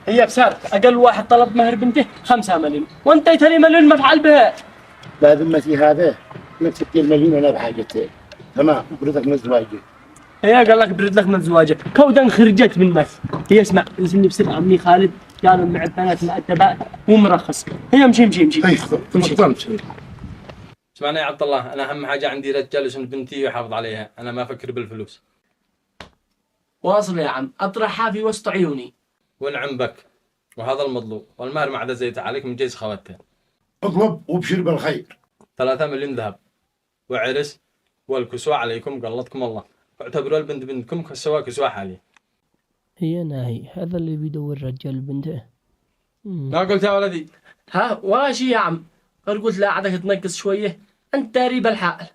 هي بسارت اقل واحد طلب مهر بنته 5 مليون، وانت تري مليون مفعل بها. لا ذمتي هذا لك 60 مليون انا بحاجتين. تمام بريدك من زواجي. هي قال لك برد لك من زواجه كودا خرجت منك. هي اسمع اسمني بسرعه عمي خالد قالوا مع البنات مؤدبات ومرخص. هي امشي امشي امشي امشي. اسمعني يا عبد الله، انا اهم حاجه عندي رجال اسم بنتي ويحافظ عليها، انا ما افكر بالفلوس. واصل يا عم اطرحها في وسط عيوني. ونعم بك، وهذا المطلوب، والمهر ما عدا زيت عليك من جيز خواتين. اطلب وابشر بالخير. 3 مليون ذهب وعرس، والكسوة عليكم قلطكم الله، واعتبروا البنت بنتكم كسوا كسوة حالي. هي ناهي هذا اللي بيدور رجال بنته. ما قلت يا ولدي؟ ها واشي يا عم، قلت لا عادك تنقص شويه، انت ريب الحال.